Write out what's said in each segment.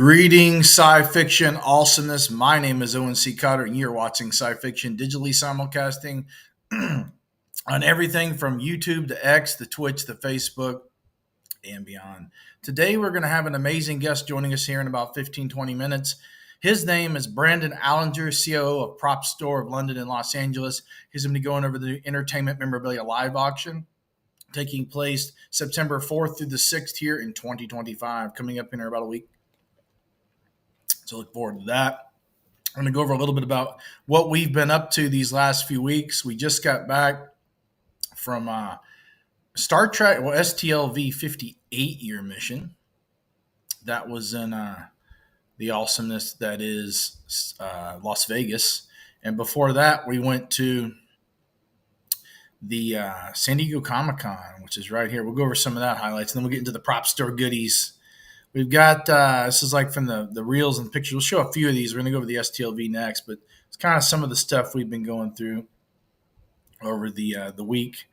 Greetings, SciFiction awesomeness. My name is Owen C. Cotter, and you're watching SciFiction digitally simulcasting on everything from YouTube to X to Twitch to Facebook and beyond. Today, we're going to have an amazing guest joining us here in about 15-20 minutes. His name is Brandon Alinger, COO of PropStore of London and Los Angeles. He's going to be going over the Entertainment Memorabilia Live Auction taking place September 4th through the 6th here in 2025, coming up in about a week. So look forward to that. I'm going to go over a little bit about what we've been up to these last few weeks. We just got back from Star Trek, STLV 58-year mission. That was in the awesomeness that is Las Vegas. And before that, we went to the San Diego Comic-Con, which is right here. We'll go over some of that highlights, and then we'll get into the prop store goodies. We've got, this is like from the reels and pictures. We'll show a few of these. We're going to go over the STLV next, but it's kind of some of the stuff we've been going through over the week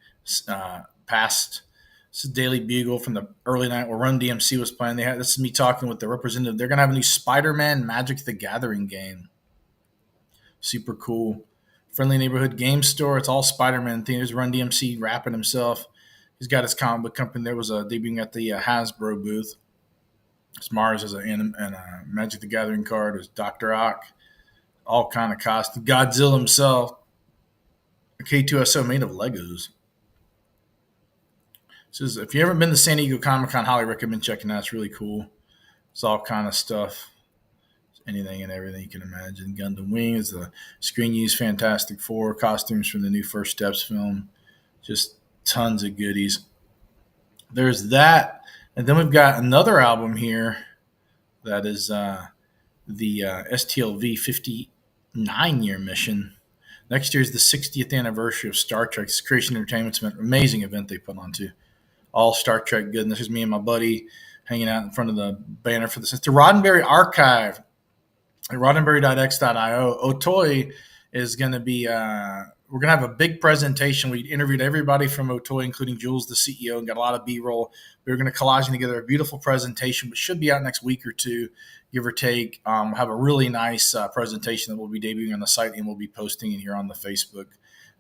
past. This is Daily Bugle from the early night where Run DMC was playing. This is me talking with the representative. They're going to have a new Spider-Man Magic the Gathering game. Super cool. Friendly neighborhood game store. It's all Spider-Man themed. There's Run DMC rapping himself. He's got his comic book company. There was a debuting at the Hasbro booth. Mars has a Magic the Gathering card. There's Dr. Ock, all kind of costumes. Godzilla himself, a K2SO made of Legos. So if you haven't been to San Diego Comic-Con, highly recommend checking out. It's really cool. It's all kind of stuff. Anything and everything you can imagine. Gundam Wing is the screen used Fantastic Four, costumes from the new First Steps film. Just tons of goodies. There's that. And then we've got another album here that is the STLV 59-year mission. Next year is the 60th anniversary of Star Trek. It's Creation Entertainment's an amazing event they put on too. All Star Trek goodness. Is me and my buddy hanging out in front of the banner for this. It's the Roddenberry Archive at roddenberry.x.io. Otoy is going to be we're going to have a big presentation. We interviewed everybody from Otoy, including Jules, the CEO, and got a lot of B-roll. We're going to collage together a beautiful presentation, which should be out next week or two, give or take. Have a really nice presentation that we'll be debuting on the site, and we'll be posting it here on the Facebook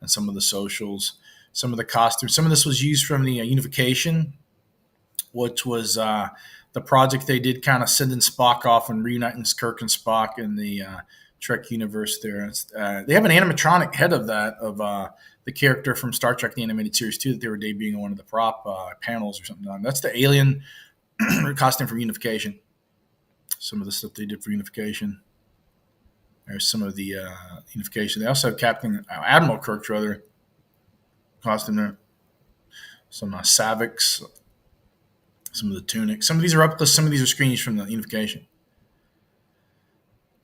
and some of the socials. Some of the costumes. Some of this was used from the Unification, which was the project they did kind of sending Spock off and reuniting Kirk and Spock in the Trek universe there. They have an animatronic head of that, of the character from Star Trek, the animated series too, that they were debuting on one of the prop panels or something. That's the alien costume from Unification. Some of the stuff they did for Unification. There's some of the Unification. They also have Captain Admiral Kirk's rather costume there. Some Saviks. Some of the tunics. Some of these are up close. Some of these are screens from the Unification.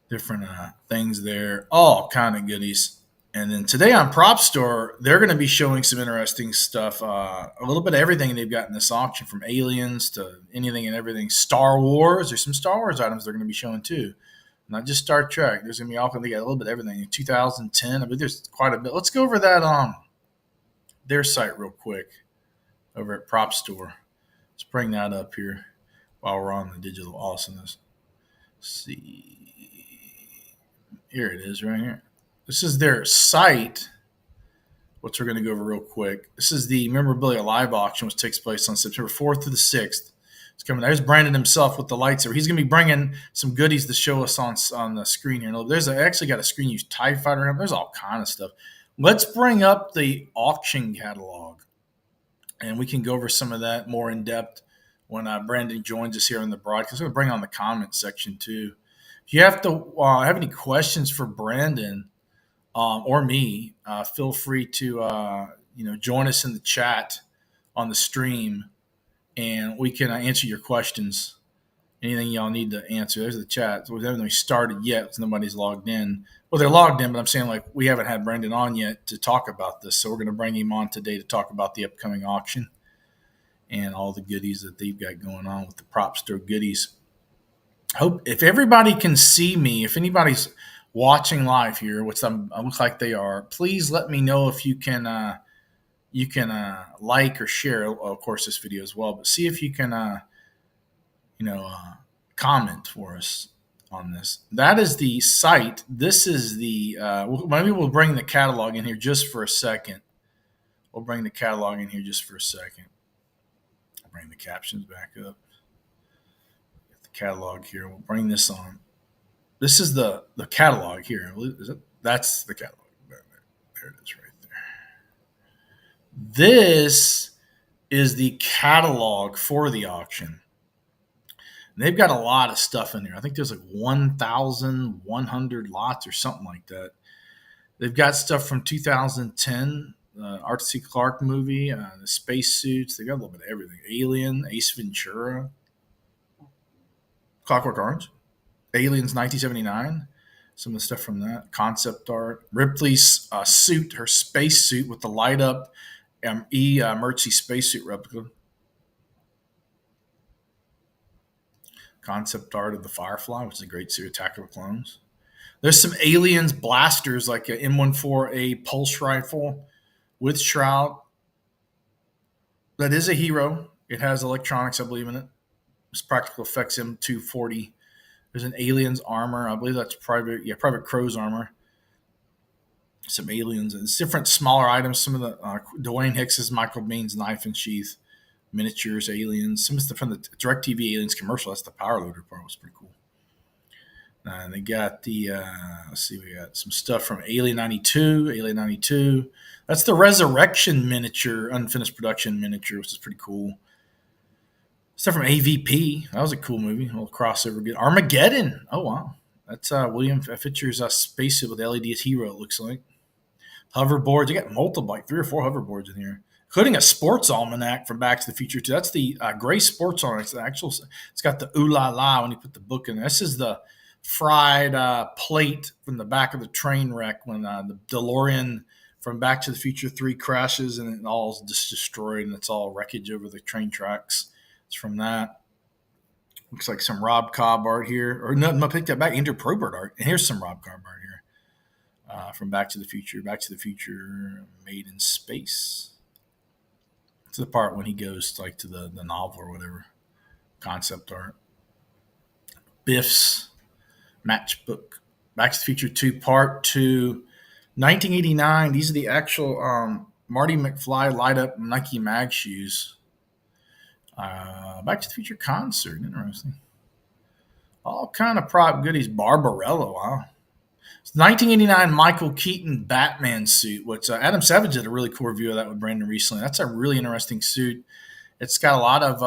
Different things there, all kind of goodies. And then today on PropStore, they're going to be showing some interesting stuff. A little bit of everything they've got in this auction, from aliens to anything and everything. Star Wars. There's some Star Wars items they're going to be showing too. Not just Star Trek. There's going to be all. They got a little bit of everything. In 2010, I believe there's quite a bit. Let's go over that their site real quick over at PropStore. Let's bring that up here while we're on the digital awesomeness. Let's see. Here it is right here. This is their site, which we're going to go over real quick. This is the Memorabilia Live Auction, which takes place on September 4th to the 6th. It's coming. There's Brandon himself with the lights. He's going to be bringing some goodies to show us on the screen here. I actually got a screen used TIE Fighter. There's all kind of stuff. Let's bring up the auction catalog, and we can go over some of that more in depth when Brandon joins us here on the broadcast. We're going to bring on the comment section too. If you have have any questions for Brandon or me, feel free to join us in the chat on the stream, and we can answer your questions. Anything y'all need to answer. There's the chat. So we haven't started yet because nobody's logged in. Well, they're logged in, but I'm saying we haven't had Brandon on yet to talk about this. So we're going to bring him on today to talk about the upcoming auction and all the goodies that they've got going on with the PropStore goodies. Hope if everybody can see me, if anybody's watching live here, which I look like they are, please let me know if you can like or share, of course, this video as well. But see if you can comment for us on this. That is the site. This is the, maybe we'll bring the catalog in here just for a second. We'll bring the catalog in here just for a second. I'll bring the captions back up. Get the catalog here. We'll bring this on. This is the catalog here. Is it? That's the catalog. There it is right there. This is the catalog for the auction. And they've got a lot of stuff in there. I think there's like 1,100 lots or something like that. They've got stuff from 2010, Arthur C. Clarke movie, the spacesuits. They got a little bit of everything. Alien, Ace Ventura, Clockwork Orange, Aliens 1979. Some of the stuff from that. Concept art. Ripley's suit, her space suit with the light up emergency spacesuit replica. Concept art of the Firefly, which is a great suit, Attack of the Clones. There's some Aliens blasters like an M14A pulse rifle with shroud. That is a Hero. It has electronics, I believe, in it. It's practical effects M240. There's an Aliens armor. I believe that's Private Crow's armor. Some Aliens. It's different smaller items. Some of the Dwayne Hicks's Michael Biehn's knife and sheath. Miniatures, Aliens. Some stuff from the DirecTV Aliens commercial. That's the power loader part. It was pretty cool. And they got the, we got some stuff from Alien 92. That's the Resurrection miniature, unfinished production miniature, which is pretty cool. Stuff from AVP. That was a cool movie. A little crossover. Good. Armageddon. Oh, wow. That's William Fisher's spacesuit with LED's Hero, it looks like. Hoverboards. You got multiple, like 3 or 4 hoverboards in here. Including a sports almanac from Back to the Future, too. That's the gray sports almanac. It's got the ooh la la when you put the book in there. This is the fried plate from the back of the train wreck when the DeLorean from Back to the Future 3 crashes and it all is just destroyed and it's all wreckage over the train tracks. It's from that. Looks like some Rob Cobb art here. Or no, pick that back. Andrew Probert art. And here's some Rob Cobb art here from Back to the Future. Back to the Future Made in Space. To the part when he goes like to the novel or whatever. Concept art. Biff's matchbook. Back to the Future 2 Part 2. 1989. These are the actual Marty McFly light up Nike Mag shoes. Back to the Future concert. Interesting. All kind of prop goodies. Barbarella. Wow. It's 1989 Michael Keaton Batman suit, which Adam Savage did a really cool review of that with Brandon recently. That's a really interesting suit. It's got a lot of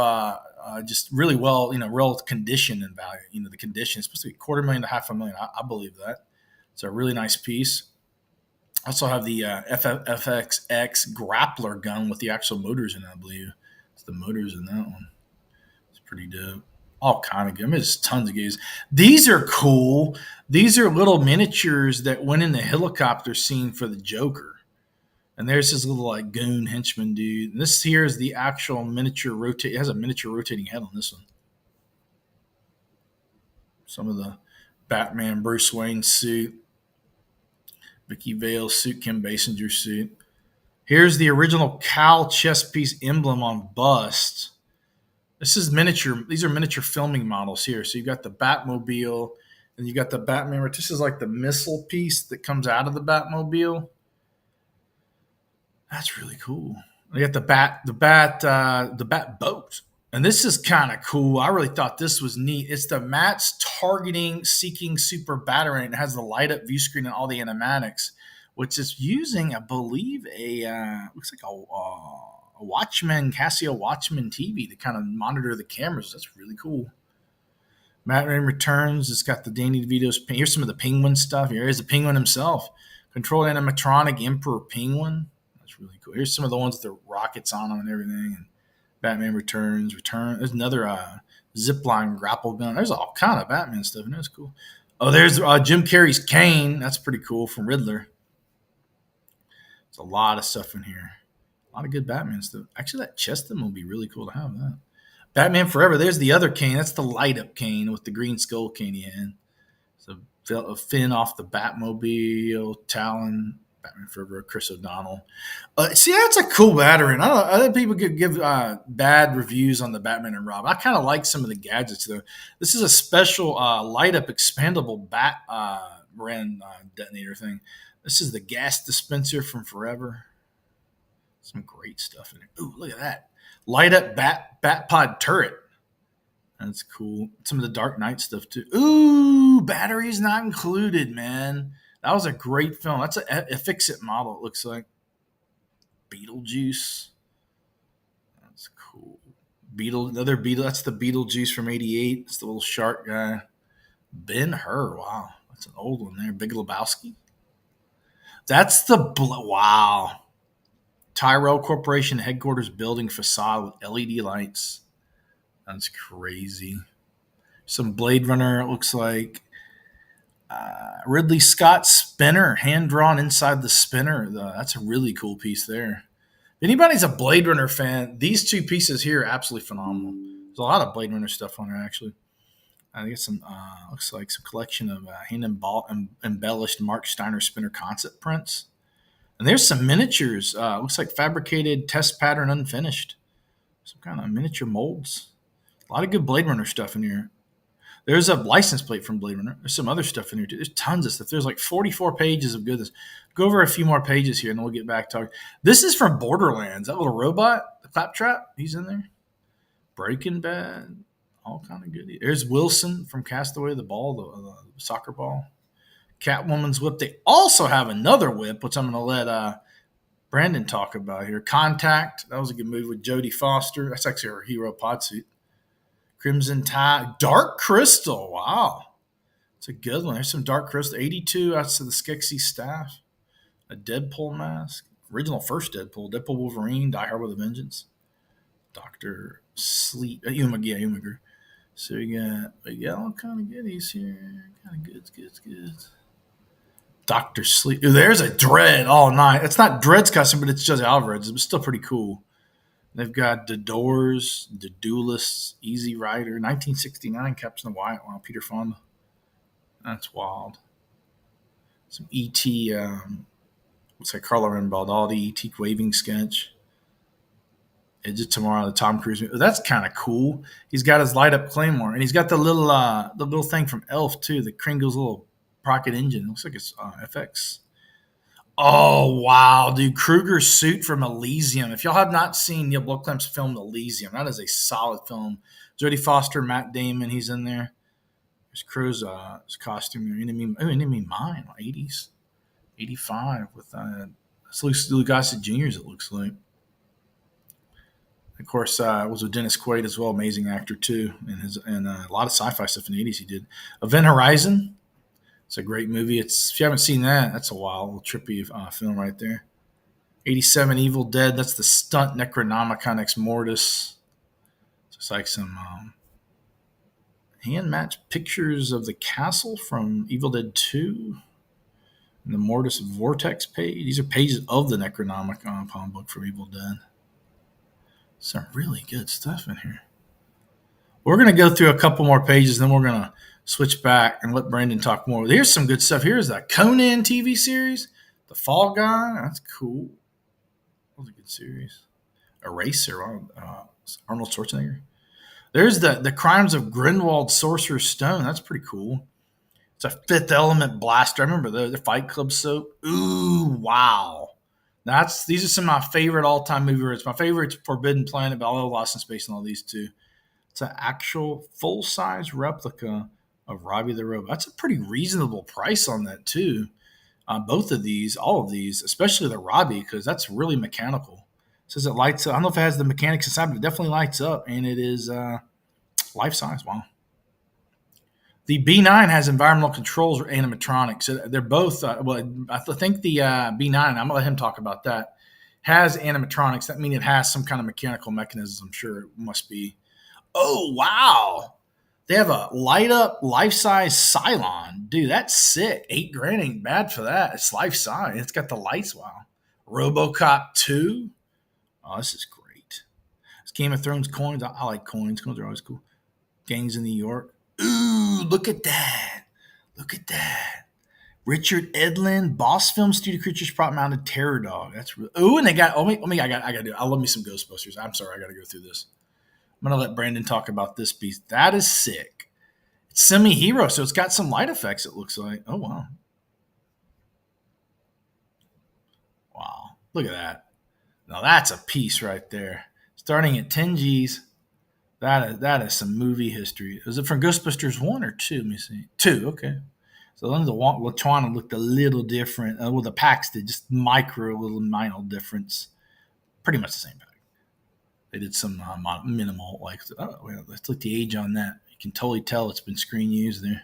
just really well, real condition and value. The condition is supposed to be $250,000 to $500,000. I believe that. It's a really nice piece. I also have the FXX grappler gun with the actual motors in it, I believe. It's the motors in that one. It's pretty dope. All kind of good. There's tons of games. These are cool. These are little miniatures that went in the helicopter scene for the Joker. And there's this little like goon henchman dude. And this here is the actual miniature It has a miniature rotating head on this one. Some of the Batman Bruce Wayne suit. Vicky Vale's suit, Kim Basinger's suit. Here's the original Cal chest piece emblem on bust. This is miniature. These are miniature filming models here. So you've got the Batmobile and you got the Batman. This is like the missile piece that comes out of the Batmobile. That's really cool. You got the bat boat. And this is kind of cool. I really thought this was neat. It's the Matt's Targeting Seeking Super Batarang. It has the light up view screen and all the animatics, which is using, I believe, looks like a Watchman, Casio Watchman TV to kind of monitor the cameras. That's really cool. Batman Returns. It's got the Danny DeVito's. Here's some of the Penguin stuff. Here's the Penguin himself. Controlled animatronic Emperor Penguin. That's really cool. Here's some of the ones with the rockets on them and everything. And Batman Returns. There's another zipline grapple gun. There's all kind of Batman stuff, and that's cool. Oh, there's Jim Carrey's cane. That's pretty cool from Riddler. There's a lot of stuff in here. A lot of good Batman stuff. Actually, that Cheston will be really cool to have that. Batman Forever. There's the other cane. That's the light-up cane with the green skull cane he had. So a fin off the Batmobile, Talon, Batman Forever, Chris O'Donnell. See, that's a cool Batarang. I don't know. Other people could give bad reviews on the Batman and Robin. I kind of like some of the gadgets though. This is a special light up expandable Batarang detonator thing. This is the gas dispenser from Forever. Some great stuff in there. Ooh, look at that. Light up bat pod turret. That's cool. Some of the Dark Knight stuff too. Ooh, batteries not included, man. That was a great film. That's a Fix-It model, it looks like. Beetlejuice. That's cool. Another Beetle. That's the Beetlejuice from '88. It's the little shark guy. Ben-Hur. Wow. That's an old one there. Big Lebowski. That's wow. Tyrell Corporation headquarters building facade with LED lights. That's crazy. Some Blade Runner, it looks like. Ridley Scott spinner, hand drawn inside the spinner. That's a really cool piece there. If anybody's a Blade Runner fan, these two pieces here are absolutely phenomenal. There's a lot of Blade Runner stuff on there, actually. I think it's some, looks like some collection of hand embellished Mark Steiner spinner concept prints. And there's some miniatures. Looks like fabricated test pattern unfinished. Some kind of miniature molds. A lot of good Blade Runner stuff in here. There's a license plate from Blade Runner. There's some other stuff in here too. There's tons of stuff. There's like 44 pages of goodness. Go over a few more pages here and then we'll get back talking. This is from Borderlands. That little robot, the Claptrap, he's in there. Breaking Bad, all kind of good. There's Wilson from Castaway, the ball, the soccer ball. Catwoman's whip. They also have another whip, which I'm going to let Brandon talk about here. Contact. That was a good movie with Jodie Foster. That's actually her hero pod suit. Crimson Tide. Dark Crystal. Wow. It's a good one. There's some Dark Crystal. 82. That's the Skeksis staff. A Deadpool mask. Original first Deadpool. Deadpool Wolverine. Die Hard with a Vengeance. Dr. Sleep. Umager. So we got all kind of goodies here. Kind of goods. Dr. Sleep. Ooh, there's a Dredd all night. It's not Dredd's custom, but it's just Alvarez. It's still pretty cool. They've got The Doors, The Duelists, Easy Rider, 1969, Captain Wyatt. Wow, Peter Fonda. That's wild. Some E.T., looks like Carlo Rambaldi, E.T. waving sketch. Edge of Tomorrow, the Tom Cruise movie. That's kind of cool. He's got his light up Claymore, and he's got the little thing from Elf too, the Kringle's little rocket engine. It looks like it's FX. Oh, wow, dude. Kruger's suit from Elysium. If y'all have not seen Neil Blomkamp's film Elysium, that is a solid film. Jodie Foster, Matt Damon, he's in there. There's Crow's costume there. Enemy Mine, 80s. 85 with Lou Gossett Jr.'s, it looks like. Of course, was with Dennis Quaid as well, amazing actor too, and a lot of sci-fi stuff in the 80s he did. Event Horizon. It's a great movie. If you haven't seen that, that's a wild, trippy film right there. 87 Evil Dead. That's the stunt Necronomicon Ex Mortis. Just like some hand-matched pictures of the castle from Evil Dead 2. And the Mortis Vortex page. These are pages of the Necronomicon palm book from Evil Dead. Some really good stuff in here. We're going to go through a couple more pages, then we're going to switch back and let Brandon talk more. Here's some good stuff. Here's that Conan TV series. The Fall Guy. That's cool. That was a good series. Eraser. Arnold Schwarzenegger. There's the Crimes of Grindelwald Sorcerer's Stone. That's pretty cool. It's a Fifth Element blaster. I remember the Fight Club soap. Ooh, wow. These are some of my favorite all-time movie words. My favorite's Forbidden Planet, but I love Lost in Space and all these too. It's an actual full-size replica of Robbie the Robot. That's a pretty reasonable price on that too. Both of these, all of these, especially the Robbie, because that's really mechanical. It says it lights up. I don't know if it has the mechanics inside, but it definitely lights up, and it is life-size. Wow. The B9 has environmental controls or animatronics. So they're both, I think the B9, I'm going to let him talk about that, has animatronics. That means it has some kind of mechanical mechanism. I'm sure it must be. Oh, wow. They have a light-up, life-size Cylon. Dude, that's sick. $8,000 ain't bad for that. It's life-size. It's got the lights. Wow. RoboCop 2. Oh, this is great. It's Game of Thrones coins. I like coins. Coins are always cool. Gangs in New York. Ooh, look at that. Look at that. Richard Edlin, Boss Film Studio Creatures Prop Mounted Terror Dog. That's really, and they got, I got to do it. I love me some Ghostbusters. I'm sorry, I got to go through this. I'm going to let Brandon talk about this piece. That is sick. It's semi-hero, so it's got some light effects, it looks like. Oh, wow. Wow. Look at that. Now that's a piece right there. Starting at 10 G's. That is some movie history. Is it from Ghostbusters 1 or 2? Let me see. 2, okay. So then the Latuana looked a little different. Well, the packs did just little minor difference. Pretty much the same pack. They did some minimal, let's look the age on that. You can totally tell it's been screen used there.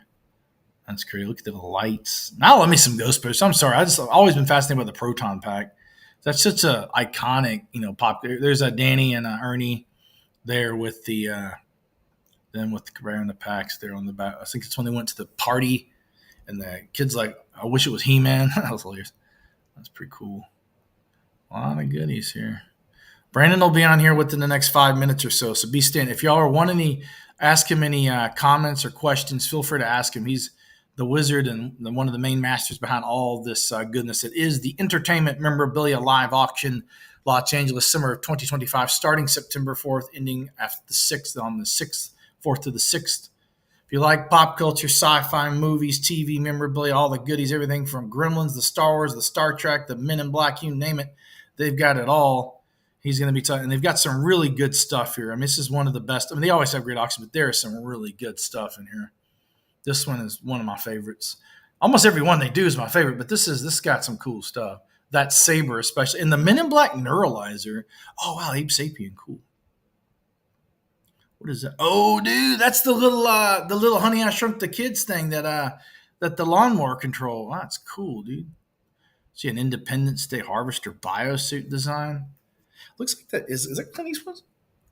That's great. Look at the lights. Now let me some Ghostbusters. I'm sorry. I've always been fascinated by the Proton pack. That's such a iconic, pop. There's a Danny and Ernie there with the them with wearing the packs there on the back. I think it's when they went to the party and the kid's like, I wish it was He-Man. That was hilarious. That's pretty cool. A lot of goodies here. Brandon will be on here within the next 5 minutes or so. So be staying. If y'all are wanting to ask him any comments or questions, feel free to ask him. He's the wizard and one of the main masters behind all this goodness. It is the Entertainment Memorabilia Live Auction, Los Angeles, summer of 2025, starting September 4th, ending after the 6th, on the 6th, 4th to the 6th. If you like pop culture, sci-fi, movies, TV, memorabilia, all the goodies, everything from Gremlins, the Star Wars, the Star Trek, the Men in Black, you name it, they've got it all. He's going to be talking, and they've got some really good stuff here. I mean, this is one of the best. I mean, they always have great auctions, but there is some really good stuff in here. This one is one of my favorites. Almost every one they do is my favorite, but this got some cool stuff. That saber, especially, and the Men in Black Neuralizer. Oh wow, Ape Sapien, cool. What is that? Oh, dude, that's the little Honey I Shrunk the Kids thing that the lawnmower control. Oh, that's cool, dude. See an Independence Day Harvester biosuit design. Looks like that is that Clint Eastwood?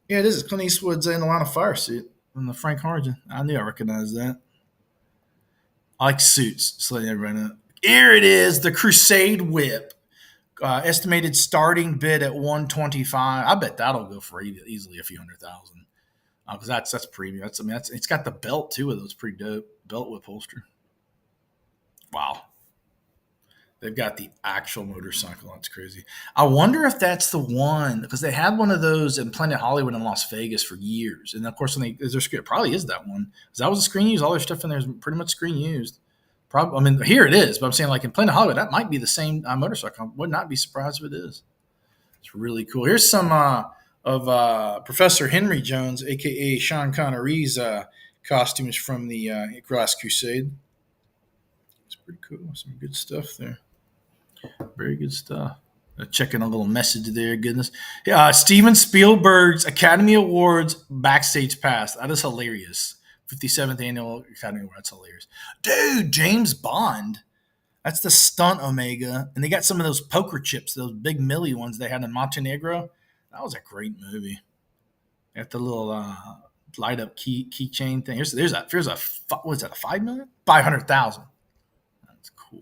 Yeah, it is. It's Clint Eastwood's in the line of fire suit from the Frank Hargen. I knew I recognized that. I like suits. Just letting everybody know. Here it is, the Crusade Whip. Estimated starting bid at 125. I bet that'll go for easily a few $100,000. Because that's premium. It's got the belt too. Of those pretty dope belt whip holster. Wow. They've got the actual motorcycle. That's crazy. I wonder if that's the one, because they had one of those in Planet Hollywood in Las Vegas for years. And of course, it probably is that one. Because that was a screen used. All their stuff in there is pretty much screen used. Probably, I mean, here it is. But I'm saying, like in Planet Hollywood, that might be the same motorcycle. I would not be surprised if it is. It's really cool. Here's some of Professor Henry Jones, a.k.a. Sean Connery's costumes from the Glass Crusade. It's pretty cool. Some good stuff there. Very good stuff. Checking a little message there. Goodness. Yeah, Steven Spielberg's Academy Awards backstage pass. That is hilarious. 57th annual Academy Award. That's hilarious. Dude, James Bond. That's the stunt Omega. And they got some of those poker chips, those big Millie ones they had in Montenegro. That was a great movie. Got the little light up keychain thing. Here's a what is that, a 5 million? 500,000. That's cool.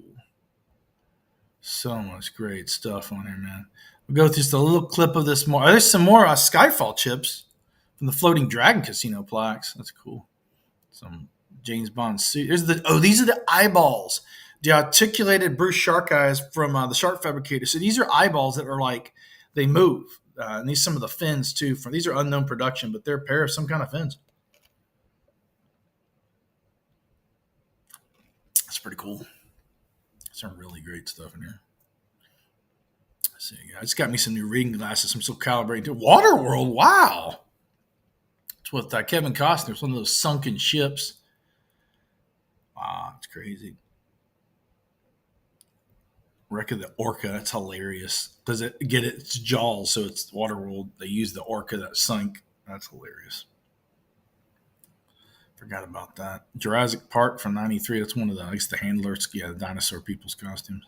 So much great stuff on here, man. We'll go through just a little clip of this more. There's some more Skyfall chips from the Floating Dragon Casino plaques. That's cool. Some James Bond suit. These are the eyeballs. The articulated Bruce Shark eyes from the Shark Fabricator. So these are eyeballs that are like, they move. And these some of the fins too. These are unknown production, but they're a pair of some kind of fins. That's pretty cool. Some really great stuff in here. Let's see, I just got me some new reading glasses. I'm still calibrating to Waterworld. Wow. It's with Kevin Costner. It's one of those sunken ships. Wow, it's crazy. Wreck of the Orca. That's hilarious. Does it get its jaws? So it's Waterworld. They use the Orca that sunk. That's hilarious. Forgot about that. Jurassic Park from '93. That's one of the handlers. Yeah, the dinosaur people's costumes.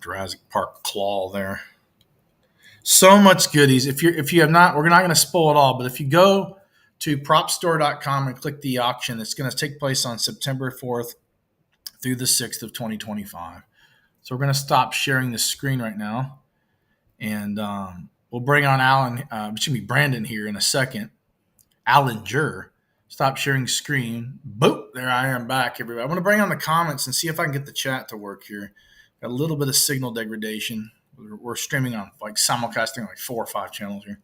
Jurassic Park claw there. So much goodies. If you have not, we're not going to spoil it all. But if you go to PropStore.com and click the auction, it's going to take place on September 4th through the 6th of 2025. So we're going to stop sharing the screen right now, and we'll bring on Brandon here in a second. Alinger. Stop sharing screen. Boop. There I am back, everybody. I'm going to bring on the comments and see if I can get the chat to work here. Got a little bit of signal degradation. We're streaming on like simulcasting like 4 or 5 channels here.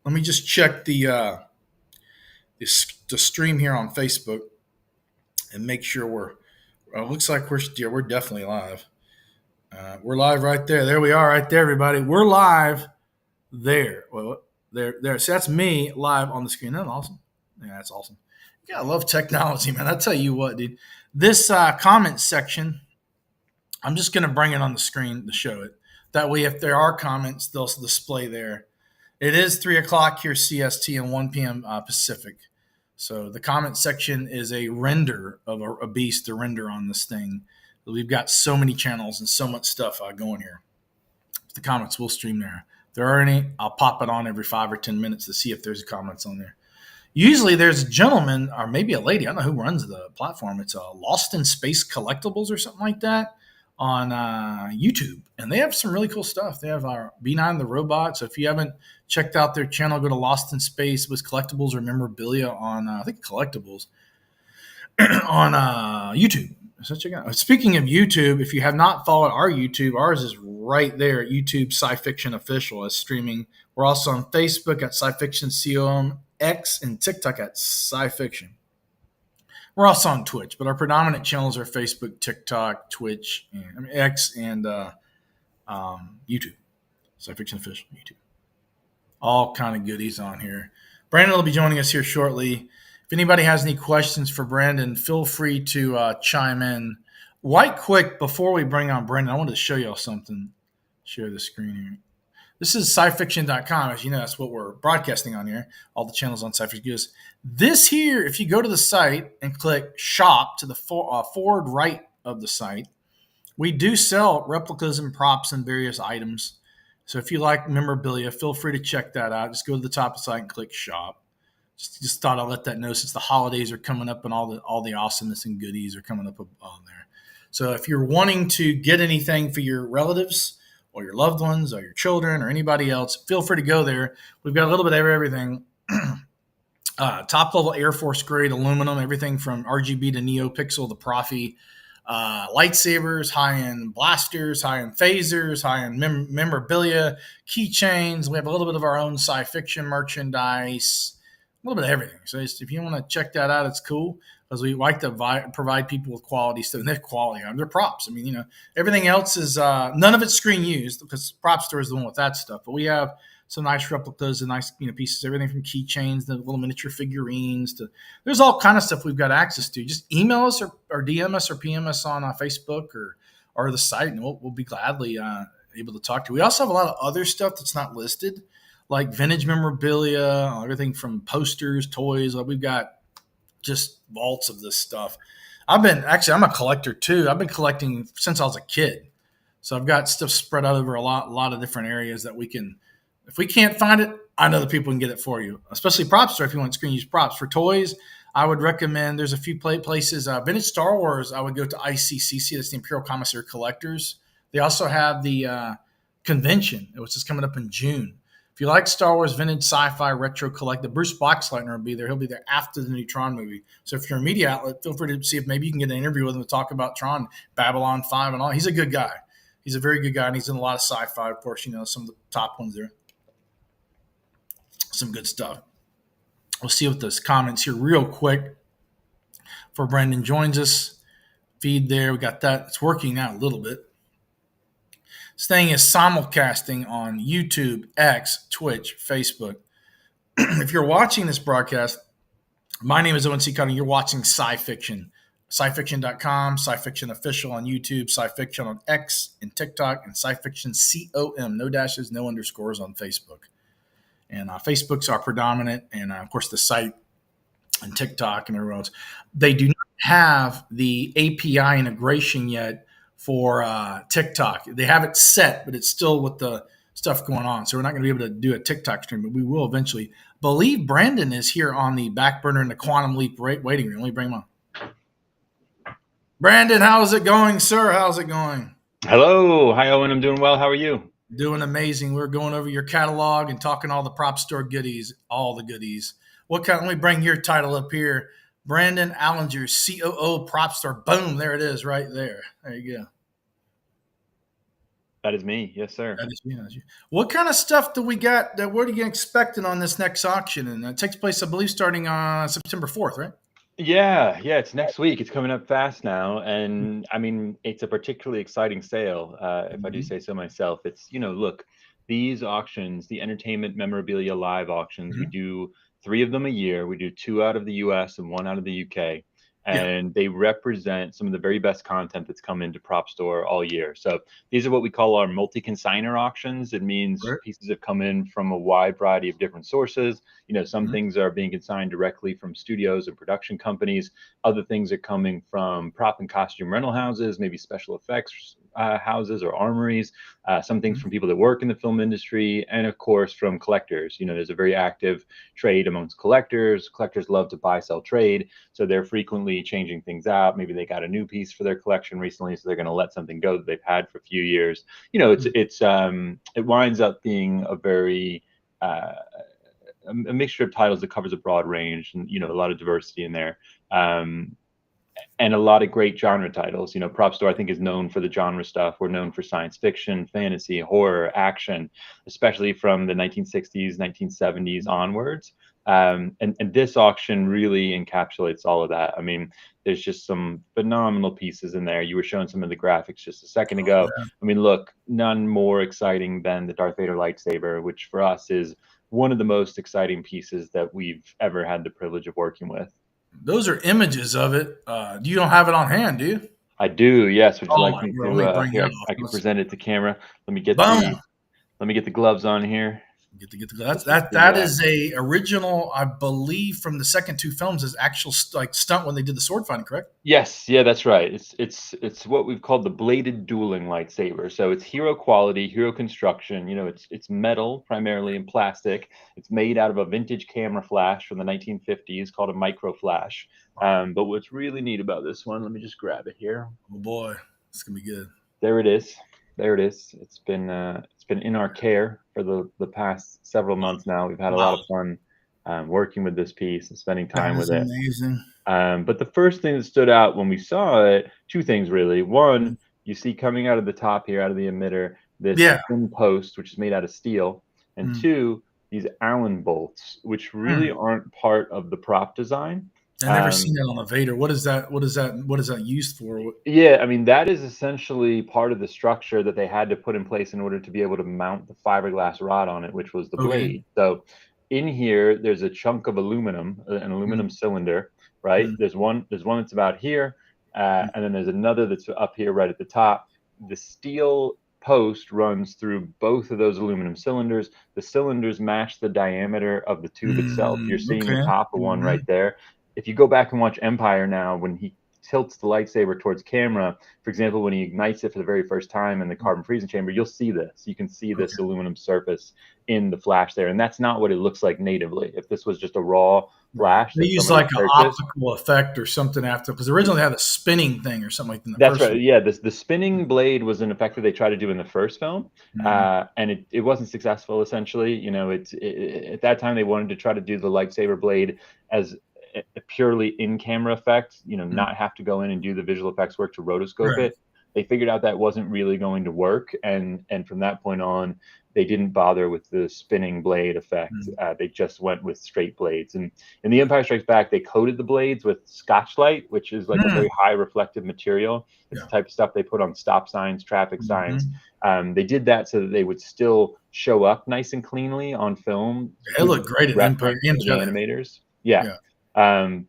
Let me just check the stream here on Facebook and make sure we're. It looks like we're definitely live. We're live right there. There we are, right there, everybody. We're live there. Well, there. So that's me live on the screen. Isn't that awesome? Yeah, that's awesome. Yeah, I love technology, man. I tell you what, dude. This comment section, I'm just going to bring it on the screen to show it. That way, if there are comments, they'll display there. It is 3 o'clock here CST and 1 p.m. Pacific. So the comment section is a render of a beast to render on this thing. We've got so many channels and so much stuff going here. The comments will stream there. If there are any, I'll pop it on every 5 or 10 minutes to see if there's comments on there. Usually there's a gentleman or maybe a lady, I don't know who runs the platform. It's Lost in Space Collectibles or something like that on YouTube. And they have some really cool stuff. They have our B9 the robot. So if you haven't checked out their channel, go to Lost in Space with Collectibles or Memorabilia on, I think, Collectibles on YouTube. So check out. Speaking of YouTube, if you have not followed our YouTube, ours is right there at YouTube SciFiction Official is streaming. We're also on Facebook at SciFiction COO, X, and TikTok at SciFiction. We're also on Twitch, but our predominant channels are Facebook, TikTok, Twitch, X, and YouTube. SciFiction Official, YouTube. All kind of goodies on here. Brandon will be joining us here shortly. If anybody has any questions for Brandon, feel free to chime in. Right quick, before we bring on Brandon, I wanted to show y'all something. Share the screen here. This is SciFiction.com. As you know, that's what we're broadcasting on here. All the channels on SciFiction. This here, if you go to the site and click Shop to the forward right of the site, we do sell replicas and props and various items. So if you like memorabilia, feel free to check that out. Just go to the top of the site and click Shop. Just thought I'd let that know since the holidays are coming up and all the awesomeness and goodies are coming up on there. So if you're wanting to get anything for your relatives or your loved ones or your children or anybody else, feel free to go there. We've got a little bit of everything. Top level Air Force grade aluminum, everything from RGB to NeoPixel to Profi. Lightsabers, high-end blasters, high-end phasers, high-end memorabilia, keychains. We have a little bit of our own SciFiction merchandise. A little bit of everything. So if you want to check that out, it's cool because we like to provide people with quality stuff. And they're quality. They're props. I mean, everything else is none of it's screen used because PropStore is the one with that stuff. But we have some nice replicas and nice pieces. Everything from keychains, the little miniature figurines to there's all kind of stuff we've got access to. Just email us or DM us or PM us on Facebook or the site, and we'll be gladly able to talk to you. We also have a lot of other stuff that's not listed, like vintage memorabilia, everything from posters, toys. We've got just vaults of this stuff. I'm a collector too. I've been collecting since I was a kid. So I've got stuff spread out over a lot of different areas that we can, if we can't find it, I know the people can get it for you, especially PropStore. If you want screen use props for toys, I would recommend there's a few places, vintage Star Wars. I would go to ICCC. That's the Imperial Commissary Collectors. They also have the convention, which is coming up in June. If you like Star Wars, vintage, sci-fi, retro collector, Bruce Boxleitner will be there. He'll be there after the new Tron movie. So if you're a media outlet, feel free to see if maybe you can get an interview with him to talk about Tron, Babylon 5 and all. He's a good guy. He's a very good guy, and he's in a lot of sci-fi. Of course, some of the top ones there. Some good stuff. We'll see what those comments here real quick before Brandon joins us. Feed there. We got that. It's working now a little bit. This thing is simulcasting on YouTube, X, Twitch, Facebook. If you're watching this broadcast, my name is Owen C. Cutting. You're watching SciFiction. SciFiction.com, SciFiction Official on YouTube, SciFiction on X and TikTok, and SciFiction COM, no dashes, no underscores on Facebook. And Facebook's our predominant, and of course the site and TikTok and everyone else. They do not have the API integration yet for TikTok. They have it set, but it's still with the stuff going on. So we're not going to be able to do a TikTok stream, but we will eventually. Believe Brandon is here on the back burner in the Quantum Leap waiting room. Let me bring him on. Brandon, how's it going, sir? How's it going? Hello. Hi, Owen. I'm doing well. How are you? Doing amazing. We're going over your catalog and talking all the PropStore goodies, all the goodies. What kind? Let me bring your title up here. Brandon Alinger, COO PropStore. Boom, there it is, right there. There you go. That is me. Yes, sir. That is you. That's you. What kind of stuff do we got? What are you expecting on this next auction? And it takes place, I believe, starting on September 4th, right? Yeah, it's next week. It's coming up fast now, and I mean, it's a particularly exciting sale, if I do Mm-hmm. say so myself. It's, look, these auctions, the entertainment memorabilia live auctions, we Mm-hmm. do three of them a year. We do two out of the US and one out of the UK, Yeah. and they represent some of the very best content that's come into Prop Store all year. So these are what we call our multi-consigner auctions. It means Right. pieces have come in from a wide variety of different sources. Some Mm-hmm. things are being consigned directly from studios and production companies. Other things are coming from prop and costume rental houses, maybe special effects houses or armories. Some things from people that work in the film industry, and of course from collectors. There's a very active trade amongst collectors. Collectors love to buy, sell, trade, so they're frequently changing things out. Maybe they got a new piece for their collection recently, so they're going to let something go that they've had for a few years. It winds up being a very a mixture of titles that covers a broad range, and a lot of diversity in there, and a lot of great genre titles. Prop Store, I think, is known for the genre stuff. We're known for science fiction, fantasy, horror, action, especially from the 1960s, 1970s onwards. And this auction really encapsulates all of that. I mean, there's just some phenomenal pieces in there. You were showing some of the graphics just a second Oh, ago. yeah. I mean, look, none more exciting than the Darth Vader lightsaber, which for us is one of the most exciting pieces that we've ever had the privilege of working with. Those are images of it. You don't have it on hand, do you? I do, yes. Would you Oh like my me word! Let to? me bring Here, that I off. can present it to camera. Let me get Boom. the gloves on here. Get the This is that the is a original, I believe, from the second two films is actual like stunt when they did the sword fighting, correct? Yes, yeah, that's right. It's what we've called the bladed dueling lightsaber. So it's hero quality, hero construction. It's metal primarily and plastic. It's made out of a vintage camera flash from the 1950s called a micro flash. Wow. But what's really neat about this one, let me just grab it here. Oh boy, it's gonna be good. There it is. There it is. It's been in our care for the past several months now. We've had a Wow, lot of fun working with this piece and spending that time with is it. amazing. But the first thing that stood out when we saw it, two things really. One, you see coming out of the top here, out of the emitter, this Yeah. thin post, which is made out of steel. And Mm. two, these Allen bolts, which really Mm. aren't part of the prop design. I never Um, seen that on a Vader. What is that? What is that? What is that used for? Yeah, I mean, that is essentially part of the structure that they had to put in place in order to be able to mount the fiberglass rod on it, which was the Okay. blade. So in here, there's a chunk of aluminum, an Mm. aluminum cylinder, right? Mm. There's one that's about here, Mm. and then there's another that's up here right at the top. The steel post runs through both of those aluminum cylinders. The cylinders match the diameter of the tube itself. You're seeing the Okay. top of one right Mhm. there. If you go back and watch Empire now, when he tilts the lightsaber towards camera, for example, when he ignites it for the very first time in the carbon freezing chamber, you'll see this. You can see this Okay. aluminum surface in the flash there, and that's not what it looks like natively. If this was just a raw Right. flash They that use somebody like an purchased, optical effect or something after, because originally they had a spinning thing or something like that in the that's first right. one. Yeah, the spinning blade was an effect that they tried to do in the first film, Mhm. and it wasn't successful. Essentially, at that time they wanted to try to do the lightsaber blade as a purely in-camera effect. Mhm. Not have to go in and do the visual effects work to rotoscope Right. it. They figured out that wasn't really going to work, and from that point on, they didn't bother with the spinning blade effect. Mhm. They just went with straight blades. And in The Empire Strikes Back, they coated the blades with Scotchlite, which is like a Mm. very high reflective material. It's Yeah. the type of stuff they put on stop signs, traffic signs. Mhm. They did that so that they would still show up nice and cleanly on film, It good looked great in Empire reference and for the Jedi. animators. Yeah. Yeah.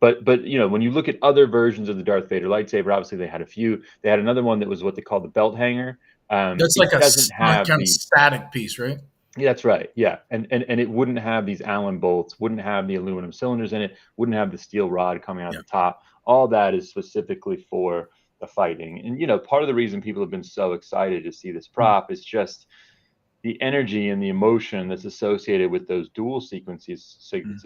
But when you look at other versions of the Darth Vader lightsaber, obviously they had a few. They had another one that was what they called the belt hanger. That's It like a doesn't like have kind of the static piece, right? Yeah, that's right. Yeah. And it wouldn't have these Allen bolts, wouldn't have the aluminum cylinders in it, wouldn't have the steel rod coming out Yeah. the top. All that is specifically for the fighting. And part of the reason people have been so excited to see this Mm. prop is just the energy and the emotion that's associated with those dual Mm. sequences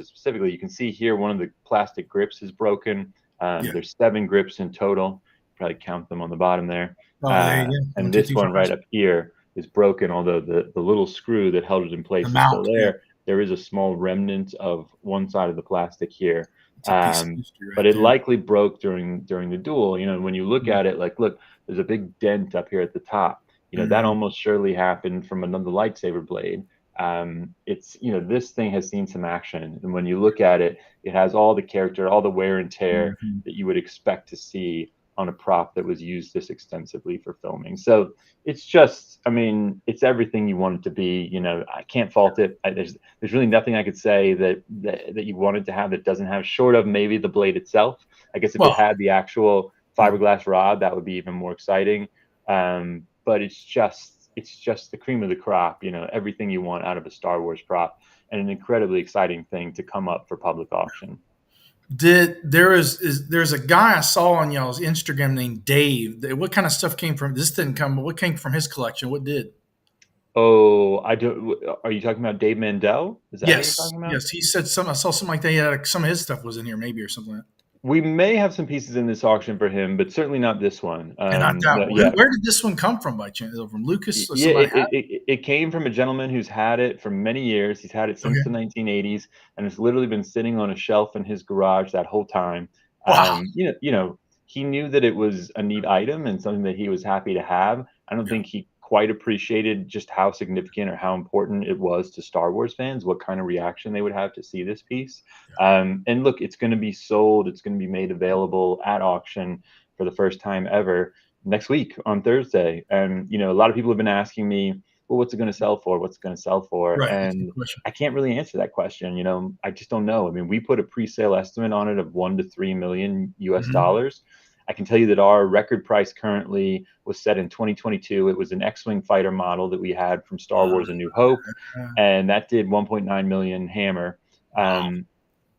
specifically. You can see here one of the plastic grips is broken. Yeah. There's 7 grips in total. Probably count them on the bottom there. Oh, there you go. One, And two, this three, one four. right up here is broken, although the little screw that held it in The place is mount. still Yeah. there. There is a small remnant of one side of the plastic here. It's a piece of history But right it there. likely broke during the duel. You know, when you look at it, like, look, there's a big dent up here at the top. You know, that Mm-hmm. almost surely happened from another lightsaber blade. It's, you know, this thing has seen some action, and when you look at it, it has all the character, all the wear and tear Mm-hmm. that you would expect to see on a prop that was used this extensively for filming. So it's just, I mean, it's everything you want it to be. You know, I can't fault it. There's really nothing I could say that you wanted to have that doesn't have, short of maybe the blade itself. I guess if it Well, had the actual yeah. fiberglass rod, that would be even more exciting. But it's just the cream of the crop. You know, everything you want out of a Star Wars prop, and an incredibly exciting thing to come up for public auction. There's a guy I saw on y'all's Instagram named Dave. What kind of stuff came from this? Didn't come, but what came from his collection? What did? Oh, I do. Are you talking about Dave Mandel? Is that who you're Yes, talking about? yes. He said some. I saw something like that. He had some of his stuff was in here, maybe or something like that. We may have some pieces in this auction for him, but certainly not this one. And not No, that. yeah, Where did this one come from by chance? From Lucas or yeah. somebody It, had? it it it came from a gentleman who's had it for many years. He's had it It? since the Okay. 1980s, and it's literally been sitting on a shelf in his garage that whole time. Wow. He knew that it was a neat item and something that he was happy to have. I don't Yeah. think he quite appreciated just how significant or how important it was to Star Wars fans, what kind of reaction they would have to see this piece. And look, it's going to be sold, it's going to be made available at auction for the first time ever next week on Thursday. And, a lot of people have been asking me, well, what's it going to sell for? What's it going to sell for? Right. That's a good And question. I can't really answer that question. I just don't know. I mean, we put a pre-sale estimate on it of 1 to 3 million US Hmm. dollars. I can tell you that our record price currently was set in 2022. It was an X-wing fighter model that we had from Star Wars: A New Hope, and that did 1.9 million hammer. Wow. Um,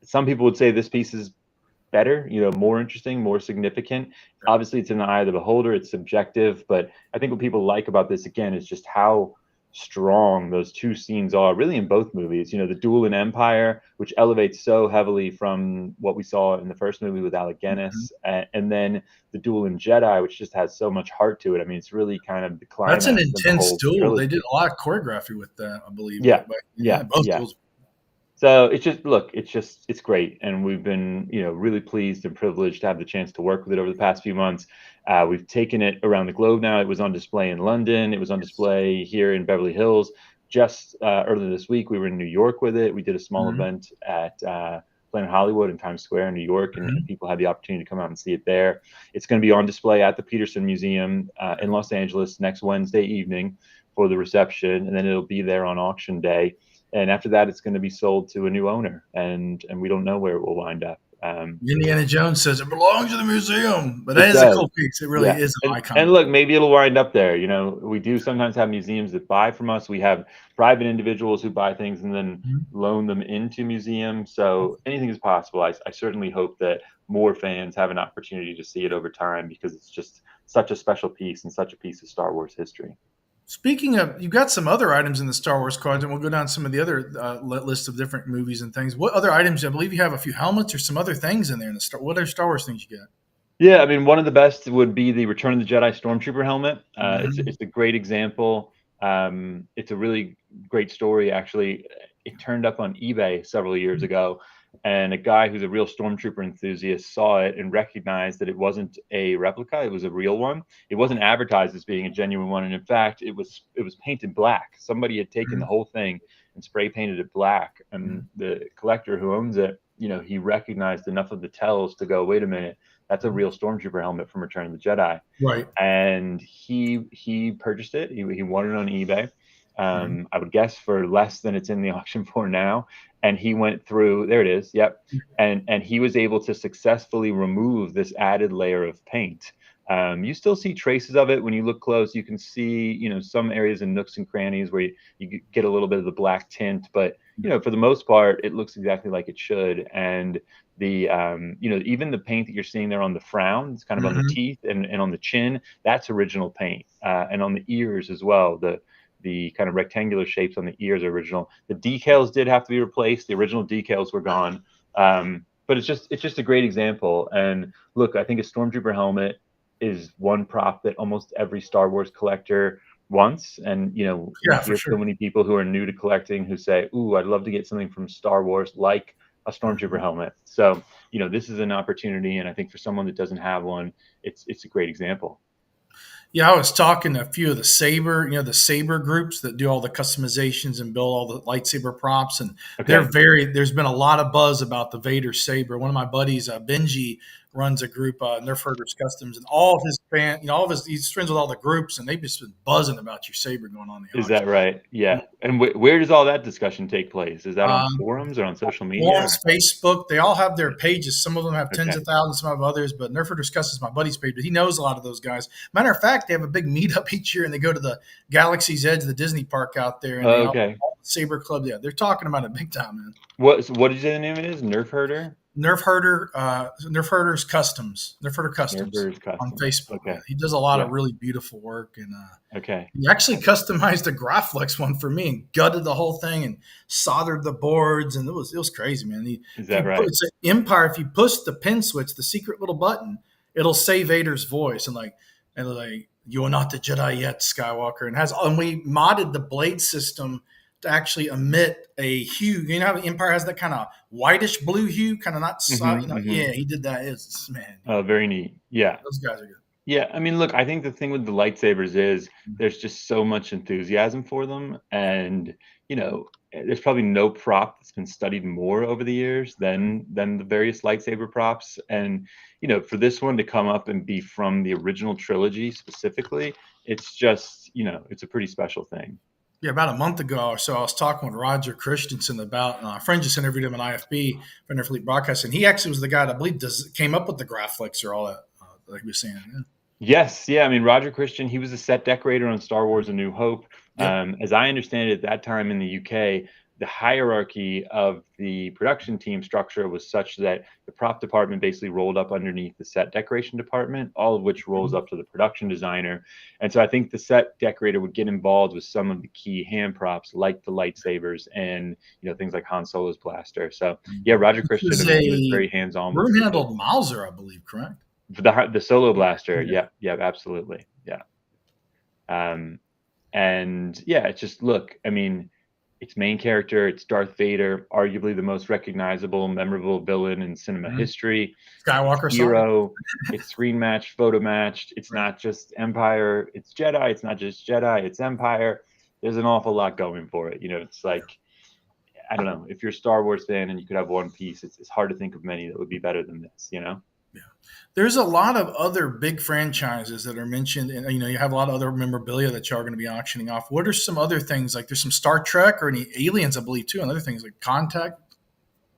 some people would say this piece is better, more interesting, more significant. Yeah. Obviously, it's in the eye of the beholder, it's subjective, but I think what people like about this, again, is just how strong those two scenes are, really, in both movies. The duel in Empire, which elevates so heavily from what we saw in the first movie with Alec Mhm. Guinness, and then the duel in Jedi, which just has so much heart to it. I mean, it's really kind of the That's an climax of the intense whole duel. They did trilogy. a lot of choreography with that, I believe. Yeah, But yeah, yeah, both yeah. duels. So it's just, look, it's great, and we've been, really pleased and privileged to have the chance to work with it over the past few months. We've taken it around the globe now. It was on display in London. It was on Yes. display here in Beverly Hills. Just earlier this week, we were in New York with it. We did a small Mhm. event at Planet Hollywood in Times Square in New York, and Mhm. people had the opportunity to come out and see it there. It's going to be on display at the Peterson Museum in Los Angeles next Wednesday evening for the reception, and then it'll be there on auction day, and after that it's going to be sold to a new owner, and we don't know where it will wind up. Indiana Jones says it belongs to the museum, but that It is a does. cool piece. It really Yeah. is an And iconic look, piece. maybe it'll wind up there. We do sometimes have museums that buy from us. We have private individuals who buy things and then Mhm. loan them into museums. So anything is possible. I certainly hope that more fans have an opportunity to see it over time, because it's just such a special piece and such a piece of Star Wars history. Speaking of, you've got some other items in the Star Wars cards, and we'll go down some of the other list of different movies and things. What other items? I believe you have a few helmets or some other things in there. In the Star, what other Star Wars things you got? Yeah, I mean, one of the best would be the Return of the Jedi Stormtrooper helmet. It's Hmm. it's a great example. It's a really great story, actually. It turned up on eBay several years ago, and a guy who's a real Stormtrooper enthusiast saw it and recognized that it wasn't a replica; it was a real one. It wasn't advertised as being a genuine one, and in fact, it was painted black. Somebody had taken the whole thing and spray painted it black, and the collector who owns it, he recognized enough of the tells to go, wait a minute, that's a real Stormtrooper helmet from Return of the Jedi. Right. And he purchased it. He won it on eBay. Mhm. I would guess for less than it's in the auction for now. And he went through. There it is. Yep. And he was able to successfully remove this added layer of paint. You still see traces of it when you look close. You can see, some areas and nooks and crannies where you get a little bit of the black tint, but for the most part, it looks exactly like it should. And even the paint that you're seeing there on the frown, it's kind of on the Mhm. teeth and on the chin, that's original paint, and on the ears as well. The kind of rectangular shapes on the ears are original. The decals did have to be replaced. The original decals were gone. But it's just a great example. And look, I think a Stormtrooper helmet is one prop that almost every Star Wars collector once. And, we Yeah, for hear so sure. many people who are new to collecting who say, "Ooh, I'd love to get something from Star Wars, like a Stormtrooper Mhm. helmet." So, this is an opportunity. And I think for someone that doesn't have one, it's a great example. Yeah, I was talking to a few of the the Saber groups that do all the customizations and build all the lightsaber props, and Okay. There's been a lot of buzz about the Vader saber. One of my buddies, Benji, runs a group, Nerf Herders Customs, and all of his all of he's friends with all the groups, and they've just been buzzing about your saber going on the Is that auction. right? Yeah. And where does all that discussion take place? Is that on Um, forums or on social media? Forums, Facebook, they all have their pages. Some of them have tens Okay. of thousands, some have others, but Nerfer discusses my buddy's page, but he knows a lot of those guys. Matter of fact, they have a big meetup each year and they go to the Galaxy's Edge, the Disney park out there, and Okay. all the Saber Club. Yeah, they're talking about it big time, man. What did you say the name of it is? Nerf herder? Nerf Herders Customs, Nerf Herder Nerf Customs herders on customs. Facebook. Yeah, Okay. he does a lot Yeah. of really beautiful work, and Okay. he actually customized a Graflex one for me and gutted the whole thing and soldered the boards, and it was crazy, man. Is If that you put right? it's an Empire, if you push the pin switch, the secret little button, it'll say Vader's voice and like you are not the Jedi yet, Skywalker, and we modded the blade system to actually emit a hue. You know how the Empire has that kind of whitish blue hue, kind of not Mm-hmm, mm-hmm. yeah, he did that. It's man, Oh, very neat. Yeah. those guys are good. Yeah, I mean, look, I think the thing with the lightsabers is there's just so much enthusiasm for them, and there's probably no prop that's been studied more over the years than the various lightsaber props. And for this one to come up and be from the original trilogy specifically, it's just it's a pretty special thing. Yeah, about a month ago or so, I was talking with Roger Christensen about a friend just interviewed him on IFB for Interfleet Broadcast, and he actually was the guy that I believe came up with the Graflex or all that, like he was saying. Yeah. Yes, yeah. I mean, Roger Christian, he was a set decorator on Star Wars: A New Hope. Yep. As I understand it, at that time in the UK, the hierarchy of the production team structure was such that the prop department basically rolled up underneath the set decoration department, all of which rolls Mhm. up to the production designer. And so I think the set decorator would get involved with some of the key hand props, like the lightsabers and things like Han Solo's blaster. So yeah, Roger This Christian, I was mean, he was a very hands-on with room the handled Mauser, I believe, correct? the solo blaster. Yeah. Yeah, yeah, absolutely. Yeah. Um, and yeah, it's just look, I mean, its main character, it's Darth Vader, arguably the most recognizable, memorable villain in cinema Mhm. history. It's Skywalker saga. hero, it's screen matched, photo matched. It's Right. not just Empire, it's Jedi. It's not just Jedi, it's Empire. There's an awful lot going for it. It's like, I don't know, if you're a Star Wars fan and you could have one piece, it's hard to think of many that would be better than this. Yeah. There's a lot of other big franchises that are mentioned, and you have a lot of other memorabilia that you are going to be auctioning off. What are some other things? Like there's some Star Trek or any aliens, I believe, too, and other things like Contact, like